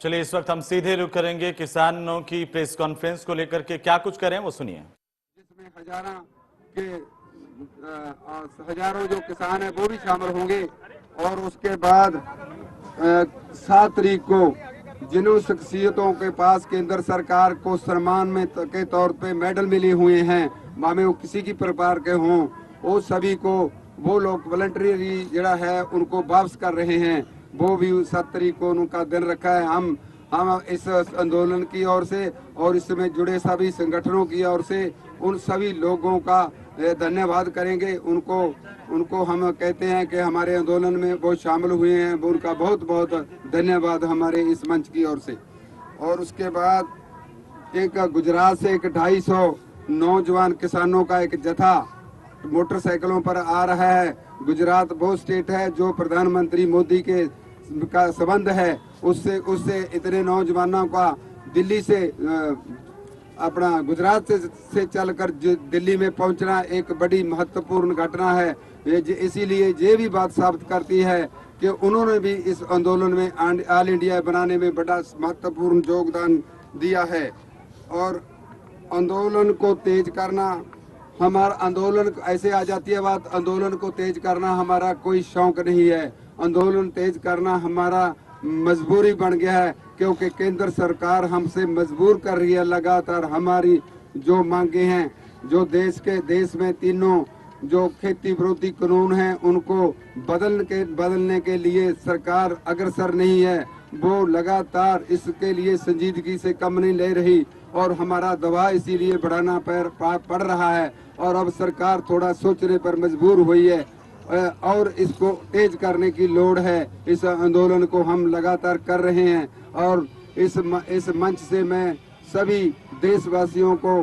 चलिए इस वक्त हम सीधे रुख करेंगे किसानों की प्रेस कॉन्फ्रेंस को लेकर के, क्या कुछ करें वो सुनिए। जिसमें हजारों जो किसान हैं वो भी शामिल होंगे और उसके बाद 7 तारीख को जिन शख्सियतों के पास केंद्र सरकार को सम्मान में के तौर पे मेडल मिले हुए हैं, मामे वो किसी की प्रकार के हों, वो सभी को वो लोग वॉलंटरी जरा है उनको वापस कर रहे हैं। वो भी 7 तारीख को उनका दिन रखा है। हम इस आंदोलन की ओर से और इसमें जुड़े सभी संगठनों की ओर से उन सभी लोगों का धन्यवाद करेंगे। उनको हम कहते हैं कि हमारे आंदोलन में वो शामिल हुए हैं, वो उनका बहुत बहुत धन्यवाद हमारे इस मंच की ओर से। और उसके बाद एक गुजरात से एक 250 नौजवान किसानों का एक जत्था मोटरसाइकिलों पर आ रहा है। गुजरात वो स्टेट है जो प्रधानमंत्री मोदी के का संबंध है, उससे इतने नौजवानों का दिल्ली से अपना गुजरात से चलकर दिल्ली में पहुंचना एक बड़ी महत्वपूर्ण घटना है। इसीलिए ये भी बात साबित करती है कि उन्होंने भी इस आंदोलन में ऑल इंडिया बनाने में बड़ा महत्वपूर्ण योगदान दिया है। और आंदोलन को तेज करना, हमारा आंदोलन ऐसे आ जाती है बात, आंदोलन को तेज करना हमारा कोई शौक नहीं है। आंदोलन तेज करना हमारा मजबूरी बन गया है, क्योंकि केंद्र सरकार हमसे मजबूर कर रही है लगातार। हमारी जो मांगे हैं, जो देश में तीनों जो खेती विरोधी कानून हैं उनको बदलने के लिए सरकार अग्रसर नहीं है। वो लगातार इसके लिए संजीदगी से कम नहीं ले रही और हमारा दबाव इसीलिए बढ़ाना पड़ रहा है। और अब सरकार थोड़ा सोचने पर मजबूर हुई है और इसको तेज करने की लोड़ है। इस आंदोलन को हम लगातार कर रहे हैं और इस मंच से मैं सभी देशवासियों को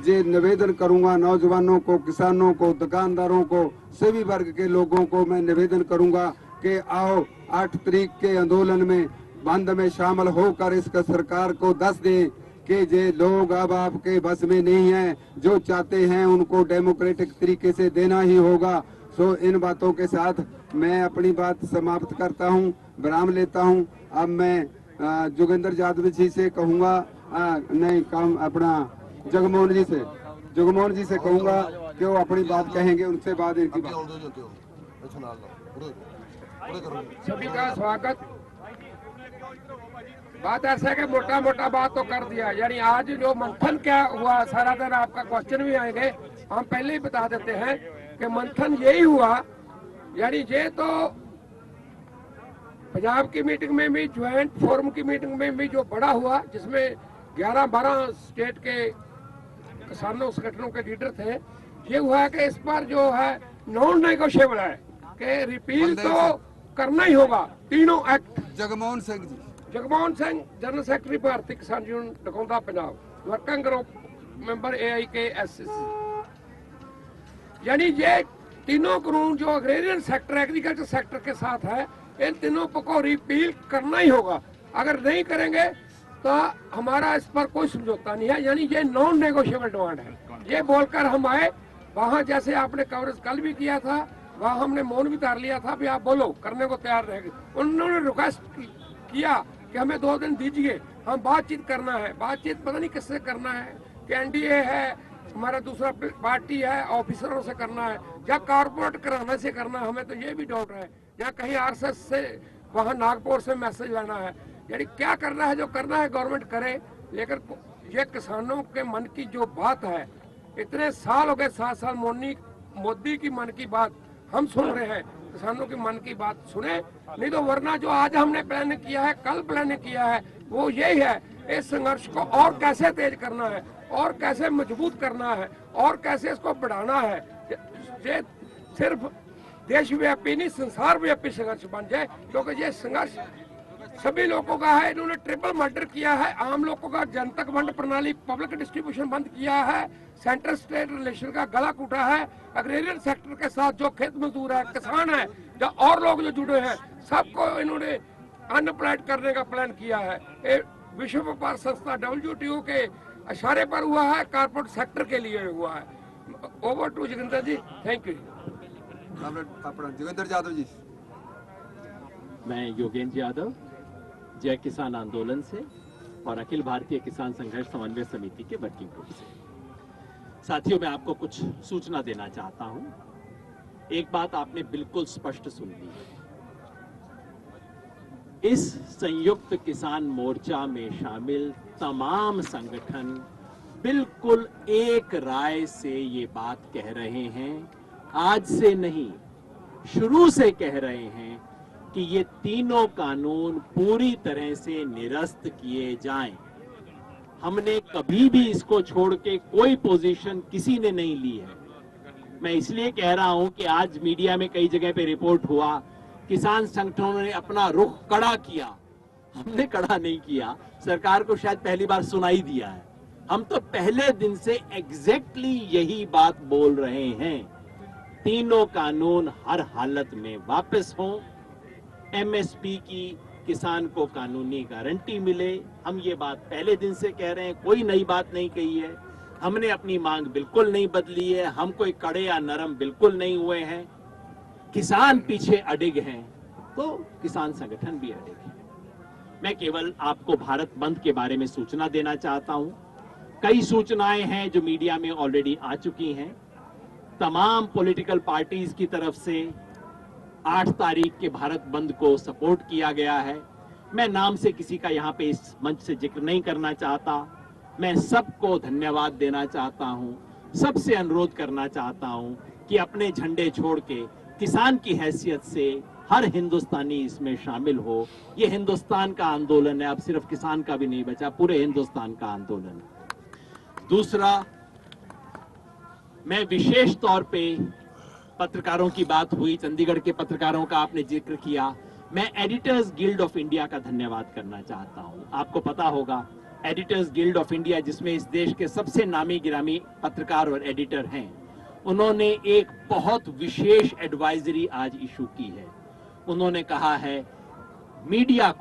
ये निवेदन करूंगा, नौजवानों को, किसानों को, दुकानदारों को, सभी वर्ग के लोगों को मैं निवेदन करूंगा कि आओ 8 तारीख के आंदोलन में बंद में शामिल होकर इसका सरकार को दस दें कि ये लोग अब आपके बस में नहीं हैं। जो चाहते हैं उनको डेमोक्रेटिक तरीके से देना ही होगा। सो इन बातों के साथ मैं अपनी बात समाप्त करता हूं, विराम लेता हूं। अब मैं जोगेंद्र यादव जी से कहूंगा, नहीं काम अपना जगमोहन जी से कहूंगा कि वो अपनी बात कहेंगे, उनसे बाद इनकी सभी का स्वागत। बात ऐसा है कि मोटा मोटा बात तो कर दिया, यानी आज जो मंथन क्या हुआ सारा दिन आपका क्वेश्चन भी आएंगे, हम पहले ही बता देते हैं कि मंथन यही हुआ। यानी ये तो पंजाब की मीटिंग में भी, ज्वाइंट फोरम की मीटिंग में भी जो बड़ा हुआ, जिसमें 11-12 स्टेट के किसानों संगठनों के लीडर थे, ये हुआ कि इस पर जो है नॉन नेगोशिएबल है कि रिपील तो करना ही होगा तीनों act. Jagmohan Singh general secretary भारतीय किसान union Dakaunda Punjab, working group member AIKSCC। यानी ये तीनों कानून जो अग्रेरियन सेक्टर, एग्रीकल्चर सेक्टर के साथ है, इन तीनों को रिपील करना ही होगा। अगर नहीं करेंगे तो हमारा इस पर कोई समझौता नहीं है। यानी ये नॉन नेगोशिएबल डिमांड है। ये बोलकर हम आए वहाँ, जैसे आपने कवरेज कल भी किया था, वहाँ हमने मौन भी उतार लिया था भी आप बोलो, करने को तैयार रहेंगे। उन्होंने रिक्वेस्ट किया कि हमें 2 दिन दीजिए, हम बातचीत करना है। बातचीत पता नहीं किससे करना है, कि NDA है, हमारा दूसरा पार्टी है, ऑफिसरों से करना है, या कारपोरेट कराने से करना है, हमें तो ये भी डाउट है, या कहीं RSS से वहाँ नागपुर से मैसेज लाना है। यानी क्या करना है, जो करना है गवर्नमेंट करे। लेकिन ये किसानों के मन की जो बात है, इतने साल हो गए, 7 साल मोदी की मन की बात हम सुन रहे हैं, किसानों की मन की बात सुने। नहीं तो वरना जो आज हमने प्लान किया है, कल प्लान किया है, वो यही है, इस संघर्ष को और कैसे तेज करना है, और कैसे मजबूत करना है, और कैसे इसको बढ़ाना है। ये सिर्फ देशव्यापी नहीं, संसार व्यापी संघर्ष बन जाए, क्योंकि ये संघर्ष सभी लोगों का है। इन्होंने ट्रिपल मर्डर किया है, आम लोगों का जनतक वंड प्रणाली, पब्लिक डिस्ट्रीब्यूशन बंद किया है, सेंट्रल स्टेट रिलेशन का गला कूटा है, अग्रेरियन सेक्टर के साथ जो खेत मजदूर है, किसान है, जो और लोग जो जुड़े हैं, सबको इन्होंने अनएम्प्लॉयड करने का प्लान किया है। विश्व व्यापार संस्था WTO के इशारे पर हुआ है, कारपोरेट सेक्टर के लिए हुआ है। Over to Jogendra ji, thank you. अपना जोगेंद्र यादव जी। मैं योगेंद्र यादव, जय किसान आंदोलन से और अखिल भारतीय किसान संघर्ष समन्वय समिति के वर्किंग ग्रुप से। साथियों, मैं आपको कुछ सूचना देना चाहता हूं। एक बात आपने बिल्कुल स्पष्ट सुन ली है, इस संयुक्त किसान मोर्चा में शामिल तमाम संगठन बिल्कुल एक राय से ये बात कह रहे हैं, आज से नहीं शुरू से कह रहे हैं कि ये तीनों कानून पूरी तरह से निरस्त किए जाएं। हमने कभी भी इसको छोड़ के कोई पोजीशन किसी ने नहीं ली है। मैं इसलिए कह रहा हूं कि आज मीडिया में कई जगह पे रिपोर्ट हुआ, किसान संगठनों ने अपना रुख कड़ा किया। हमने कड़ा नहीं किया, सरकार को शायद पहली बार सुनाई दिया है। हम तो पहले दिन से एग्जैक्टली यही बात बोल रहे हैं, तीनों कानून हर हालत में वापस हों, एमएसपी की किसान को कानूनी गारंटी मिले। हम ये बात पहले दिन से कह रहे हैं, कोई नई बात नहीं कही है। हमने अपनी मांग बिल्कुल नहीं बदली है, हम कोई कड़े या नरम बिल्कुल नहीं हुए हैं। किसान पीछे अडिग हैं तो किसान संगठन भी अडिग हैं। मैं केवल आपको भारत बंद के बारे में सूचना देना चाहता हूं। कई सूचनाएं हैं जो मीडिया में ऑलरेडी आ चुकी हैं। तमाम पॉलिटिकल पार्टीज की तरफ से 8 तारीख के भारत बंद को सपोर्ट किया गया है। मैं नाम से किसी का यहां पे इस मंच से जिक्र नहीं करना चाहता। मैं सबको धन्यवाद देना चाहता हूं, सबसे अनुरोध करना चाहता हूं कि अपने झंडे छोड़ के किसान की हैसियत से हर हिंदुस्तानी इसमें शामिल हो। ये हिंदुस्तान का आंदोलन है, अब सिर्फ किसान का भी नहीं बचा, पूरे हिंदुस्तान का आंदोलन है। दूसरा, मैं विशेष तौर पे पत्रकारों की बात हुई, चंडीगढ़ के पत्रकारों का आपने जिक्र किया, मैं एडिटर्स गिल्ड ऑफ इंडिया का धन्यवाद करना चाहता हूं। आपको पता होगा एडिटर्स गिल्ड ऑफ इंडिया, जिसमें इस देश के सबसे नामी गिरामी पत्रकार और एडिटर हैं, उन्होंने एक बहुत विशेष एडवाइजरी आज इशू की है। उन्होंने कहा है मीडिया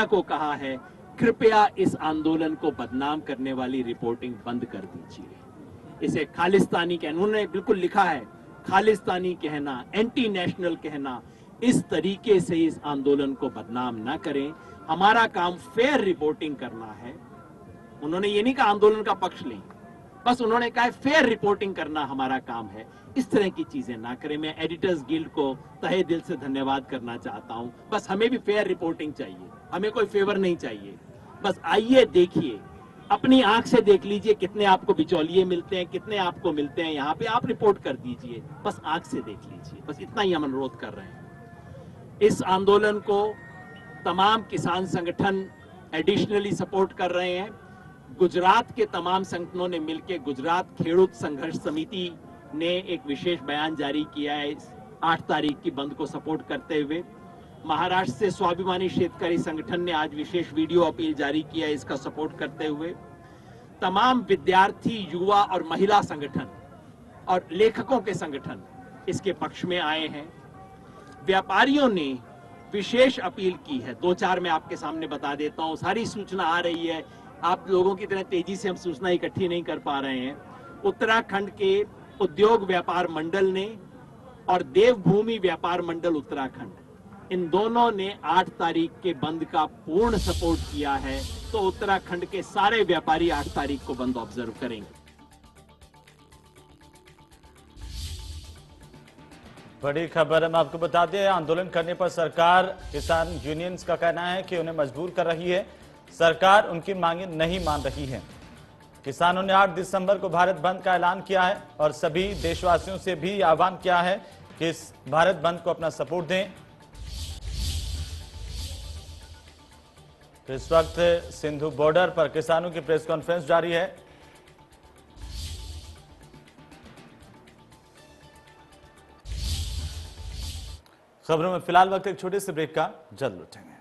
को कहा है, कृपया इस आंदोलन को बदनाम करने वाली रिपोर्टिंग बंद कर दीजिए। इसे खालिस्तानी कहना, उन्होंने बिल्कुल लिखा है, खालिस्तानी कहना, एंटी नेशनल कहना, इस तरीके से इस आंदोलन को बदनाम ना करें। हमारा काम फेयर रिपोर्टिंग करना है। उन्होंने ये नहीं कहा आंदोलन का पक्ष लें, बस उन्होंने कहा फेयर रिपोर्टिंग करना हमारा काम है। इस तरह की चीजें ना करें। मैं एडिटर्स गिल्ड को तहे दिल से धन्यवाद करना चाहता हूं। बस हमें भी फेयर रिपोर्टिंग चाहिए, हमें कोई फेवर नहीं चाहिए। बस आइए, देखिए, अपनी आंख से देख लीजिए कितने आपको बिचौलिए मिलते हैं, कितने आपको मिलते हैं, यहाँ पे आप रिपोर्ट कर दीजिए। बस आंख से देख लीजिए, बस इतना ही हम अनुरोध कर रहे हैं। इस आंदोलन को तमाम किसान संगठन एडिशनली सपोर्ट कर रहे हैं। गुजरात के तमाम संगठनों ने मिलकर गुजरात खेडूत संघर्ष समिति ने एक विशेष बयान जारी किया है 8 तारीख की बंद को सपोर्ट करते हुए। महाराष्ट्र से स्वाभिमानी शेतकरी संगठन ने आज विशेष वीडियो अपील जारी किया है इसका सपोर्ट करते हुए। तमाम विद्यार्थी, युवा और महिला संगठन और लेखकों के संगठन इसके पक्ष में आए हैं। व्यापारियों ने विशेष अपील की है, 2-4 मैं आपके सामने बता देता हूं। सारी सूचना आ रही है, आप लोगों की तरह तेजी से हम सूचना इकट्ठी नहीं कर पा रहे हैं। उत्तराखंड के उद्योग व्यापार मंडल ने और देवभूमि व्यापार मंडल उत्तराखंड, इन दोनों ने 8 तारीख के बंद का पूर्ण सपोर्ट किया है। तो उत्तराखंड के सारे व्यापारी 8 तारीख को बंद ऑब्जर्व करेंगे। बड़ी खबर हम आपको बता दें, आंदोलन करने पर सरकार, किसान यूनियंस का कहना है कि उन्हें मजबूर कर रही है। सरकार उनकी मांगे नहीं मान रही है। किसानों ने 8 दिसंबर को भारत बंद का ऐलान किया है और सभी देशवासियों से भी आह्वान किया है कि इस भारत बंद को अपना सपोर्ट दें। तो इस वक्त सिंधु बॉर्डर पर किसानों की प्रेस कॉन्फ्रेंस जारी है। खबरों में फिलहाल वक्त एक छोटे से ब्रेक का, जल्द लौटेंगे।